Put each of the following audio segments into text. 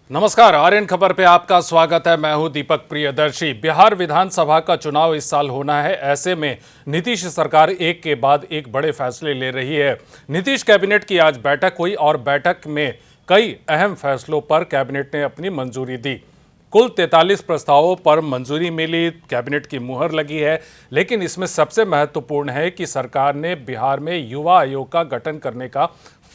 नमस्कार, आर्यन खबर पे आपका स्वागत है। मैं हूं दीपक प्रियदर्शी। बिहार विधानसभा का चुनाव इस साल होना है। ऐसे में नीतीश सरकार एक के बाद एक बड़े फैसले ले रही है। नीतीश कैबिनेट की आज बैठक हुई और बैठक में कई अहम फैसलों पर कैबिनेट ने अपनी मंजूरी दी। कुल 43 प्रस्तावों पर मंजूरी मिली, कैबिनेट की मुहर लगी है। लेकिन इसमें सबसे महत्वपूर्ण है कि सरकार ने बिहार में युवा आयोग का गठन करने का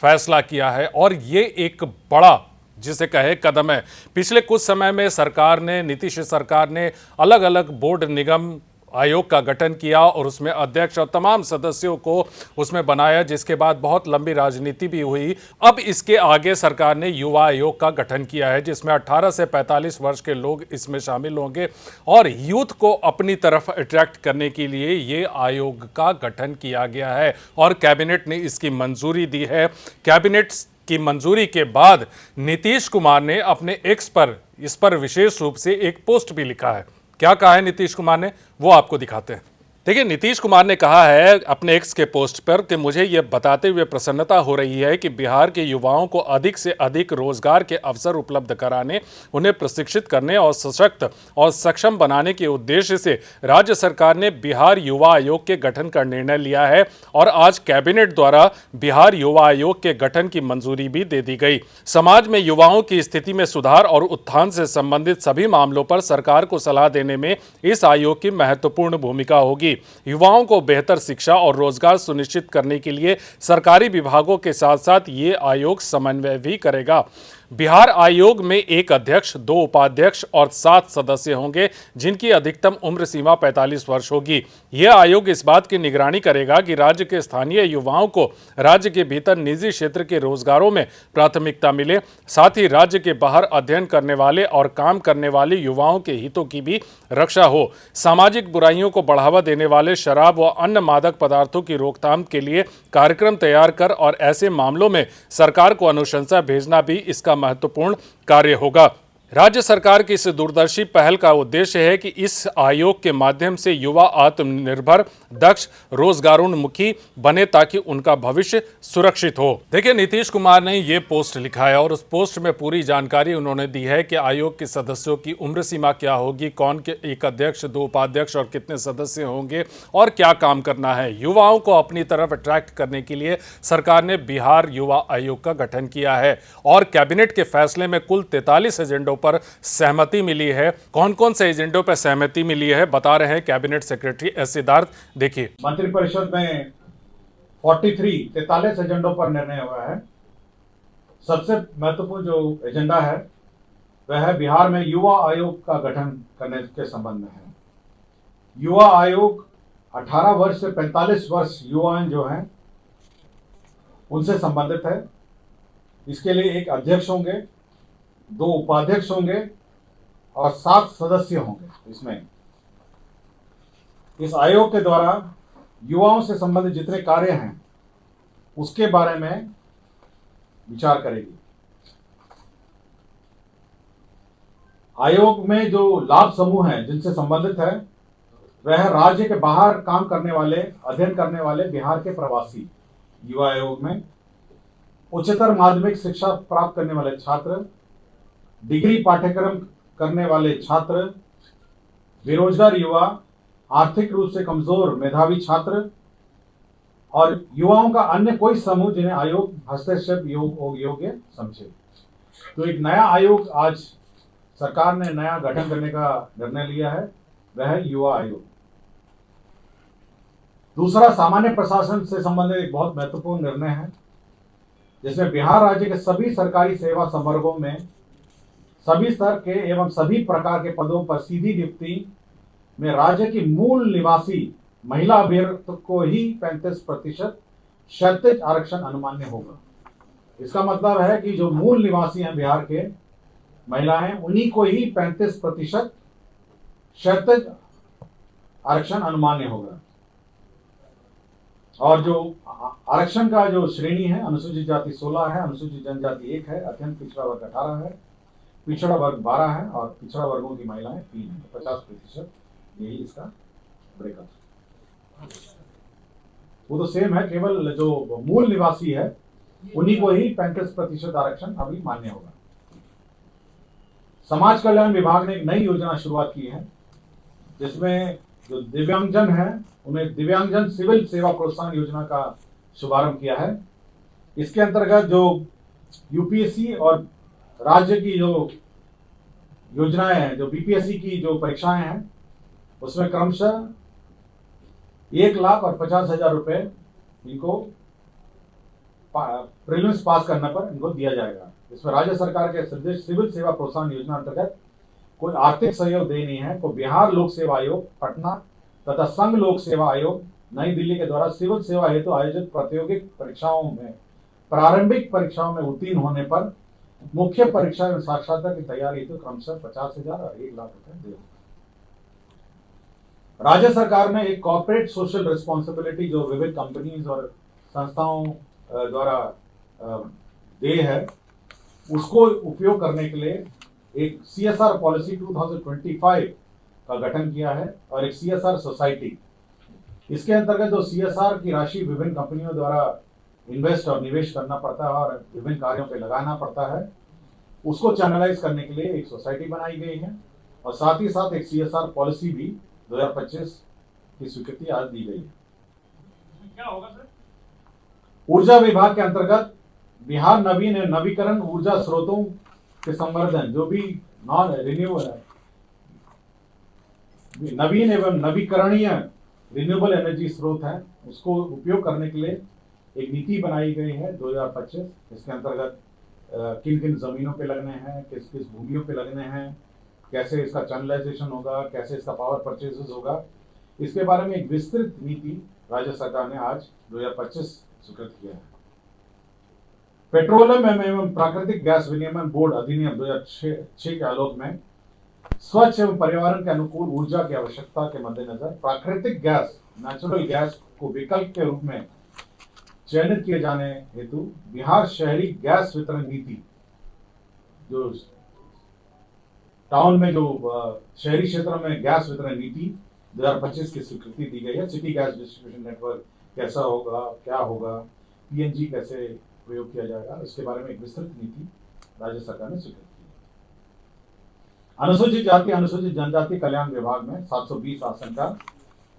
फैसला किया है और ये एक बड़ा जिसे कहे कदम है। पिछले कुछ समय में नीतीश सरकार ने अलग अलग बोर्ड निगम आयोग का गठन किया और उसमें अध्यक्ष और तमाम सदस्यों को उसमें बनाया, जिसके बाद बहुत लंबी राजनीति भी हुई। अब इसके आगे सरकार ने युवा आयोग का गठन किया है, जिसमें 18 से 45 वर्ष के लोग इसमें शामिल होंगे और यूथ को अपनी तरफ अट्रैक्ट करने के लिए ये आयोग का गठन किया गया है और कैबिनेट ने इसकी मंजूरी दी है। कैबिनेट की मंजूरी के बाद नीतीश कुमार ने अपने एक्स पर इस पर विशेष रूप से एक पोस्ट भी लिखा है। क्या कहा है नीतीश कुमार ने, वो आपको दिखाते हैं। देखिए, नीतीश कुमार ने कहा है अपने एक्स के पोस्ट पर कि मुझे यह बताते हुए प्रसन्नता हो रही है कि बिहार के युवाओं को अधिक से अधिक रोजगार के अवसर उपलब्ध कराने, उन्हें प्रशिक्षित करने और सशक्त और सक्षम बनाने के उद्देश्य से राज्य सरकार ने बिहार युवा आयोग के गठन का निर्णय लिया है और आज कैबिनेट द्वारा बिहार युवा आयोग के गठन की मंजूरी भी दे दी गई। समाज में युवाओं की स्थिति में सुधार और उत्थान से संबंधित सभी मामलों पर सरकार को सलाह देने में इस आयोग की महत्वपूर्ण भूमिका होगी। युवाओं को बेहतर शिक्षा और रोजगार सुनिश्चित करने के लिए सरकारी विभागों के साथ साथ ये आयोग समन्वय भी करेगा। बिहार आयोग में एक अध्यक्ष, 2 उपाध्यक्ष और 7 सदस्य होंगे, जिनकी अधिकतम उम्र सीमा 45 वर्ष होगी। यह आयोग इस बात की निगरानी करेगा कि राज्य के स्थानीय युवाओं को राज्य के भीतर निजी क्षेत्र के रोजगारों में प्राथमिकता मिले, साथ ही राज्य के बाहर अध्ययन करने वाले और काम करने वाले युवाओं के हितों की भी रक्षा हो। सामाजिक बुराइयों को बढ़ावा देने वाले शराब व अन्य मादक पदार्थों की रोकथाम के लिए कार्यक्रम तैयार कर और ऐसे मामलों में सरकार को अनुशंसा भेजना भी इसका महत्वपूर्ण कार्य होगा। राज्य सरकार की इस दूरदर्शी पहल का उद्देश्य है कि इस आयोग के माध्यम से युवा आत्मनिर्भर, दक्ष, रोजगारोन्मुखी बने ताकि उनका भविष्य सुरक्षित हो। देखिए, नीतीश कुमार ने ये पोस्ट लिखा है और उस पोस्ट में पूरी जानकारी उन्होंने दी है कि आयोग के सदस्यों की उम्र सीमा क्या होगी, कौन के एक अध्यक्ष, 2 उपाध्यक्ष और कितने सदस्य होंगे और क्या काम करना है। युवाओं को अपनी तरफ अट्रैक्ट करने के लिए सरकार ने बिहार युवा आयोग का गठन किया है और कैबिनेट के फैसले में कुल 43 एजेंडों पर सहमति मिली है। कौन कौन से एजेंडों पर सहमति मिली है, बता रहे हैं कैबिनेट सेक्रेटरी एस सिद्धार्थ। देखिए, मंत्रिपरिषद में 43 एजेंडों पर निर्णय हुआ है। सबसे महत्वपूर्ण जो एजेंडा है वह है बिहार में युवा आयोग का गठन करने के संबंध में है। युवा आयोग 18 वर्ष से 45 वर्ष युवा जो हैं उनसे संबंधित है। इसके लिए एक अध्यक्ष होंगे, 2 उपाध्यक्ष होंगे और 7 सदस्य होंगे। इसमें इस आयोग के द्वारा युवाओं से संबंधित जितने कार्य हैं उसके बारे में विचार करेगी। आयोग में जो लाभ समूह हैं जिनसे संबंधित है वह राज्य के बाहर काम करने वाले, अध्ययन करने वाले बिहार के प्रवासी। युवा आयोग में उच्चतर माध्यमिक शिक्षा प्राप्त करने वाले छात्र, डिग्री पाठ्यक्रम करने वाले छात्र, बेरोजगार युवा, आर्थिक रूप से कमजोर मेधावी छात्र और युवाओं का अन्य कोई समूह जिन्हें आयोग हस्तक्षेप योग्य समझे। तो एक नया आयोग आज सरकार ने नया गठन करने का निर्णय लिया है, वह है युवा आयोग। दूसरा, सामान्य प्रशासन से संबंधित एक बहुत महत्वपूर्ण निर्णय है, जिसमें बिहार राज्य के सभी सरकारी सेवा संवर्गों में सभी स्तर के एवं सभी प्रकार के पदों पर सीधी नियुक्ति में राज्य की मूल निवासी महिला अभ्यर्थी को ही 35% क्षैतिज आरक्षण अनुमान्य होगा। इसका मतलब है कि जो मूल निवासी हैं बिहार के महिलाएं, उन्हीं को ही 35% क्षैतिज आरक्षण अनुमान्य होगा। और जो आरक्षण का जो श्रेणी है, अनुसूचित जाति 16 है, अनुसूचित जनजाति 1 है, अत्यंत पिछड़ा वर्ग 18 है, पिछड़ा वर्ग 12 है और पिछड़ा वर्गों की महिलाएं 3 है। 50% यही इसका ब्रेकअप। वो तो सेम है, केवल जो मूल निवासी है उन्हीं को ही 35% आरक्षण अभी मान्य होगा। समाज कल्याण विभाग ने एक नई योजना शुरुआत की है, जिसमें जो दिव्यांगजन है उन्हें दिव्यांगजन सिविल सेवा प्रोत्साहन योजना का शुभारंभ किया है। इसके अंतर्गत जो यूपीएससी और राज्य की जो योजनाएं हैं, जो बीपीएससी की जो परीक्षाएं हैं, उसमें क्रमशः 1,50,000 रुपए इनको प्रीलिम्स पास करने पर इनको दिया जाएगा। इसमें राज्य सरकार के सिविल सेवा प्रोत्साहन योजना अंतर्गत कोई आर्थिक सहयोग दे नहीं है, को बिहार लोक सेवा आयोग पटना तथा संघ लोक सेवा आयोग नई दिल्ली के द्वारा सिविल सेवा हेतु आयोजित प्रतियोगिक परीक्षाओं में प्रारंभिक परीक्षाओं में उत्तीर्ण होने पर मुख्य परीक्षा एवं साक्षात्कार की तैयारी हेतु क्रमशः 50,000 और 1,00,000 रुपए दे। राज्य सरकार ने एक कॉर्पोरेट सोशल रिस्पॉन्सिबिलिटी जो विविध कंपनीज और संस्थाओं द्वारा दे है, उसको उपयोग करने के लिए एक CSR पॉलिसी 2025 का गठन किया है और एक CSR सोसाइटी। इसके अंतर्गत जो CSR की राशि विभिन्न कंपनियों द्वारा इन्वेस्ट और निवेश करना पड़ता है और विभिन्न कार्यों पे लगाना पड़ता है, उसको चैनलाइज करने के लिए एक सोसाइटी बनाई गई है और साथ ही साथ एक CSR पॉलिसी भी 2025 की स्वीकृति आज दी गई है। क्या होगा सर? ऊर्जा विभाग के अंतर्गत बिहार नवीन एवं नवीकरण ऊर्जा स्रोतों के संवर्धन, जो भी नॉन रिन्यूएबल नवीन एवं नवीकरणीय रिन्यूएबल एनर्जी स्रोत है, उसको उपयोग करने के लिए एक नीति बनाई गई है 2025। इसके अंतर्गत किन किन जमीनों पे लगने हैं, किस किस भूमियों पे लगने हैं, कैसे इसका चैनलाइजेशन होगा, कैसे इसका पावर परचेजेस होगा, इसके बारे में एक विस्तृत नीति राज्य सरकार ने आज 2025 स्वीकृत किया है। पेट्रोलियम एवं प्राकृतिक गैस विनियमन बोर्ड अधिनियम 2006 के आलोक में स्वच्छ एवं पर्यावरण के अनुकूल ऊर्जा की आवश्यकता के मद्देनजर प्राकृतिक गैस नेचुरल गैस को विकल्प के रूप में चयनित किए जाने हेतु बिहार शहरी गैस वितरण नीति, जो टाउन में जो शहरी क्षेत्रों में गैस वितरण नीति 2025 की स्वीकृति दी गई है। सिटी गैस डिस्ट्रीब्यूशन नेटवर्क कैसा होगा, क्या होगा, PNG कैसे प्रयोग किया जाएगा, इसके बारे में एक विस्तृत नीति राज्य सरकार ने स्वीकृत की है। अनुसूचित जाति अनुसूचित जनजाति कल्याण विभाग में 720 आसन का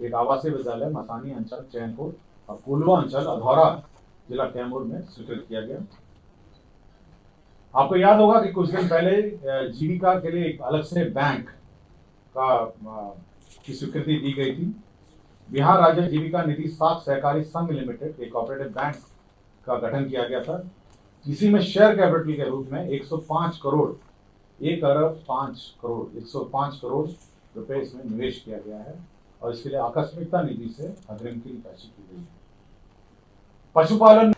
एक आवासीय विद्यालय मसानी अंचल चैनपुर और कोल्वा अंचल अधौरा जिला कैमूर में स्वीकृत किया गया। आपको याद होगा कि कुछ दिन पहले जीविका के लिए एक अलग से बैंक की स्वीकृति दी गई थी। बिहार राज्य जीविका निधि साख सहकारी संघ लिमिटेड एक कोऑपरेटिव बैंक का गठन किया गया था। इसी में शेयर कैपिटल के रूप में 105 करोड़ 105 करोड़ रुपए इसमें निवेश किया गया है और इसके लिए आकस्मिकता निधि से अग्रिम की राशि की गई है। पशुपालन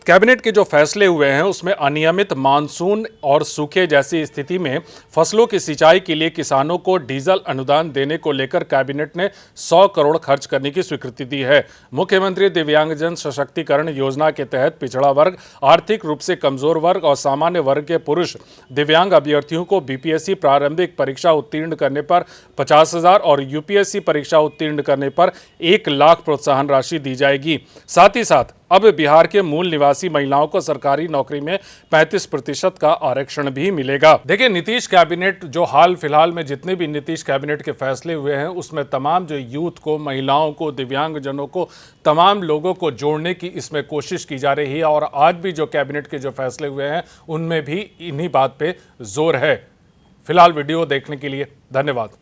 कैबिनेट के जो फैसले हुए हैं उसमें अनियमित मानसून और सूखे जैसी स्थिति में फसलों की सिंचाई के लिए किसानों को डीजल अनुदान देने को लेकर कैबिनेट ने 100 करोड़ खर्च करने की स्वीकृति दी है। मुख्यमंत्री दिव्यांगजन सशक्तिकरण योजना के तहत पिछड़ा वर्ग, आर्थिक रूप से कमजोर वर्ग और सामान्य वर्ग के पुरुष दिव्यांग अभ्यर्थियों को बीपीएससी प्रारंभिक परीक्षा उत्तीर्ण करने पर 50,000 और यूपीएससी परीक्षा उत्तीर्ण करने पर 1,00,000 प्रोत्साहन राशि दी जाएगी। साथ ही साथ अब बिहार के मूल निवासी महिलाओं को सरकारी नौकरी में 35% का आरक्षण भी मिलेगा। देखिए, नीतीश कैबिनेट जो हाल फिलहाल में जितने भी नीतीश कैबिनेट के फैसले हुए हैं उसमें तमाम जो यूथ को, महिलाओं को, दिव्यांगजनों को, तमाम लोगों को जोड़ने की इसमें कोशिश की जा रही है और आज भी जो कैबिनेट के जो फैसले हुए हैं उनमें भी इन्हीं बात पे जोर है। फिलहाल वीडियो देखने के लिए धन्यवाद।